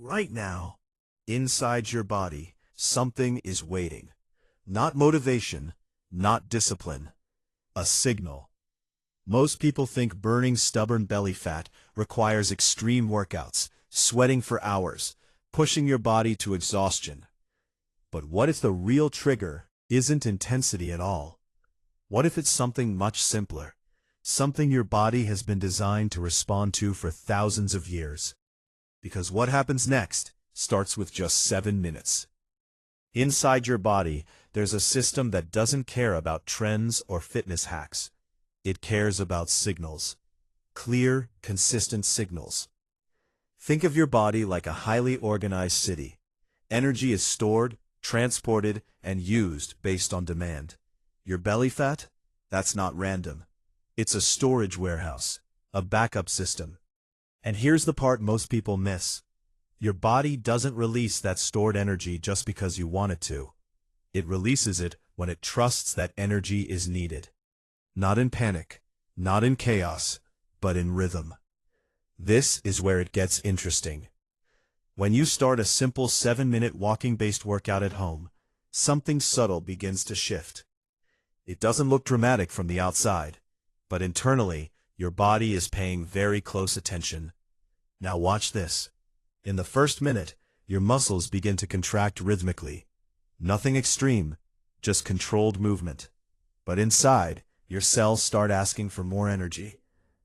right now. Inside your body, something is waiting. Not motivation, not discipline. A signal. Most people think burning stubborn belly fat requires extreme workouts, sweating for hours, pushing your body to exhaustion. But what if the real trigger isn't intensity at all? What if it's something much simpler? Something your body has been designed to respond to for thousands of years. Because what happens next starts with just 7 minutes. Inside your body, there's a system that doesn't care about trends or fitness hacks. It cares about signals. Clear, consistent signals. Think of your body like a highly organized city. Energy is stored, transported, and used based on demand. Your belly fat? That's not random. It's a storage warehouse, a backup system. And here's the part most people miss. Your body doesn't release that stored energy just because you want it to. It releases it when it trusts that energy is needed. Not in panic, not in chaos, but in rhythm. This is where it gets interesting. When you start a simple 7-minute walking-based workout at home, something subtle begins to shift. It doesn't look dramatic from the outside, but internally, your body is paying very close attention. Now watch this. In the first minute, your muscles begin to contract rhythmically. Nothing extreme, just controlled movement. But inside, your cells start asking for more energy.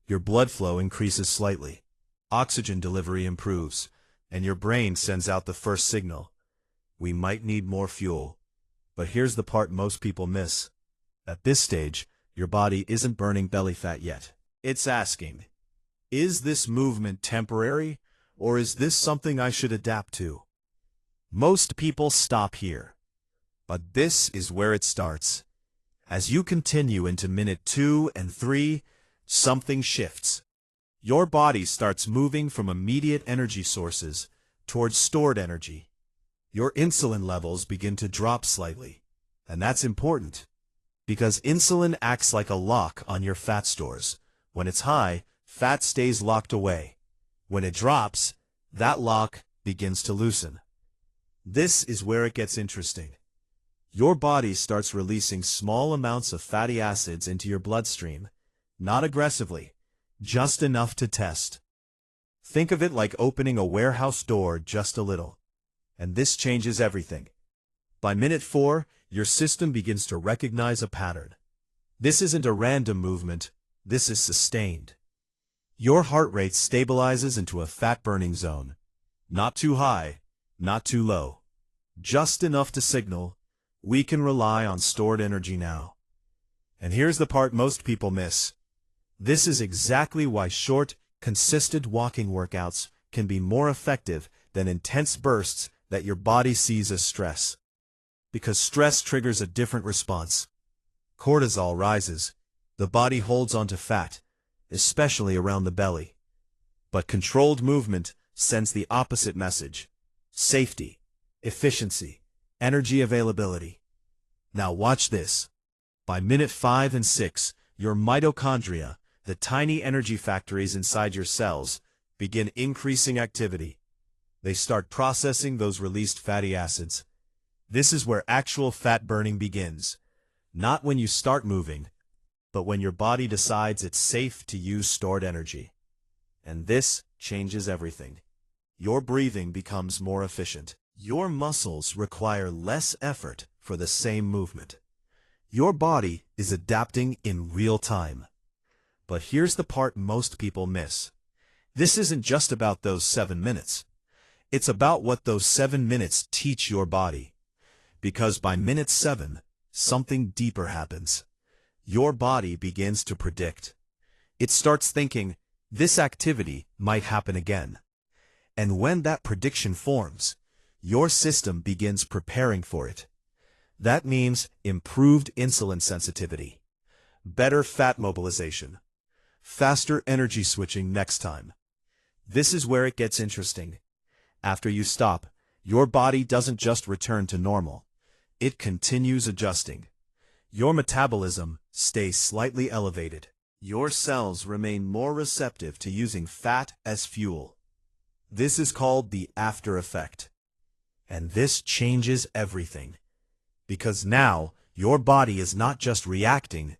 Your blood flow increases slightly. Oxygen delivery improves, and your brain sends out the first signal. We might need more fuel. But here's the part most people miss. At this stage, your body isn't burning belly fat yet. It's asking, is this movement temporary, or is this something I should adapt to? Most people stop here. But this is where it starts. As you continue into minute 2 and 3, something shifts. Your body starts moving from immediate energy sources towards stored energy. Your insulin levels begin to drop slightly. And that's important, because insulin acts like a lock on your fat stores. When it's high, fat stays locked away. When it drops, that lock begins to loosen. This is where it gets interesting. Your body starts releasing small amounts of fatty acids into your bloodstream, not aggressively, just enough to test. Think of it like opening a warehouse door just a little. And this changes everything. By minute 4, your system begins to recognize a pattern. This isn't a random movement, this is sustained. Your heart rate stabilizes into a fat-burning zone. Not too high, not too low. Just enough to signal, we can rely on stored energy now. And here's the part most people miss. This is exactly why short, consistent walking workouts can be more effective than intense bursts that your body sees as stress. Because stress triggers a different response. Cortisol rises. The body holds onto fat, especially around the belly. But controlled movement sends the opposite message. Safety, efficiency, energy availability. Now watch this. By minute 5 and 6, your mitochondria, the tiny energy factories inside your cells, begin increasing activity. They start processing those released fatty acids. This is where actual fat burning begins. Not when you start moving, but when your body decides it's safe to use stored energy. And this changes everything. Your breathing becomes more efficient. Your muscles require less effort for the same movement. Your body is adapting in real time. But here's the part most people miss. This isn't just about those 7 minutes. It's about what those 7 minutes teach your body. Because by minute 7, something deeper happens. Your body begins to predict. It starts thinking, this activity might happen again. And when that prediction forms, your system begins preparing for it. That means improved insulin sensitivity, better fat mobilization, faster energy switching next time. This is where it gets interesting. After you stop, your body doesn't just return to normal. It continues adjusting. Your metabolism stays slightly elevated. Your cells remain more receptive to using fat as fuel. This is called the after effect. And this changes everything. Because now, your body is not just reacting,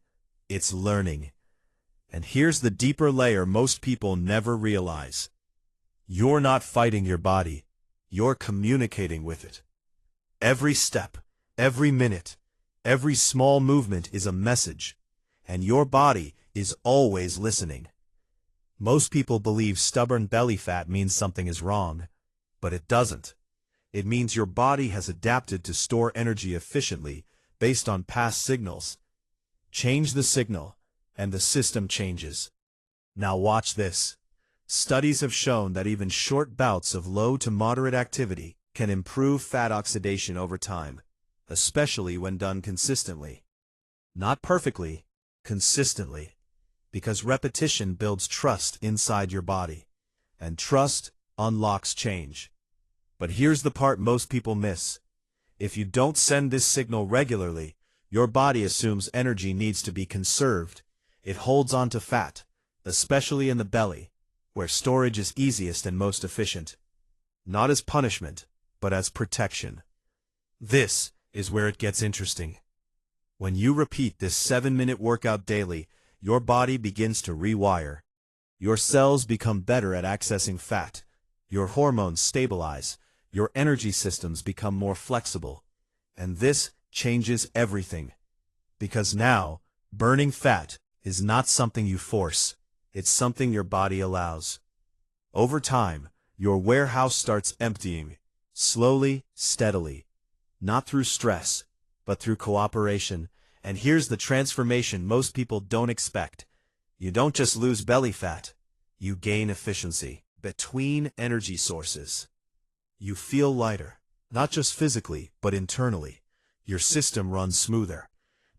it's learning. And here's the deeper layer most people never realize. You're not fighting your body, you're communicating with it. Every step, every minute, every small movement is a message, and your body is always listening. Most people believe stubborn belly fat means something is wrong, but it doesn't. It means your body has adapted to store energy efficiently based on past signals. Change the signal, and the system changes. Now watch this. Studies have shown that even short bouts of low to moderate activity can improve fat oxidation over time, especially when done consistently. Not perfectly, consistently. Because repetition builds trust inside your body, and trust unlocks change. But here's the part most people miss. If you don't send this signal regularly, your body assumes energy needs to be conserved. It holds on to fat, especially in the belly, where storage is easiest and most efficient. Not as punishment, but as protection. This is where it gets interesting. When you repeat this 7-minute workout daily, your body begins to rewire. Your cells become better at accessing fat. Your hormones stabilize. Your energy systems become more flexible. And this changes everything. Because now, burning fat is not something you force. It's something your body allows. Over time, your warehouse starts emptying. Slowly, steadily. Not through stress, but through cooperation. And here's the transformation most people don't expect. You don't just lose belly fat. You gain efficiency between energy sources. You feel lighter, not just physically, but internally. Your system runs smoother,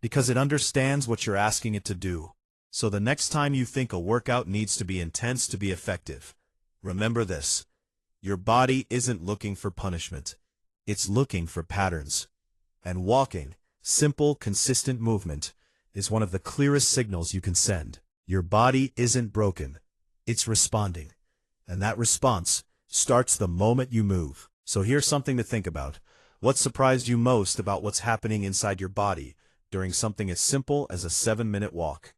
because it understands what you're asking it to do. So the next time you think a workout needs to be intense to be effective, remember this. Your body isn't looking for punishment. It's looking for patterns. And walking, simple, consistent movement, is one of the clearest signals you can send. Your body isn't broken. It's responding. And that response starts the moment you move. So here's something to think about. What surprised you most about what's happening inside your body during something as simple as a 7-minute walk?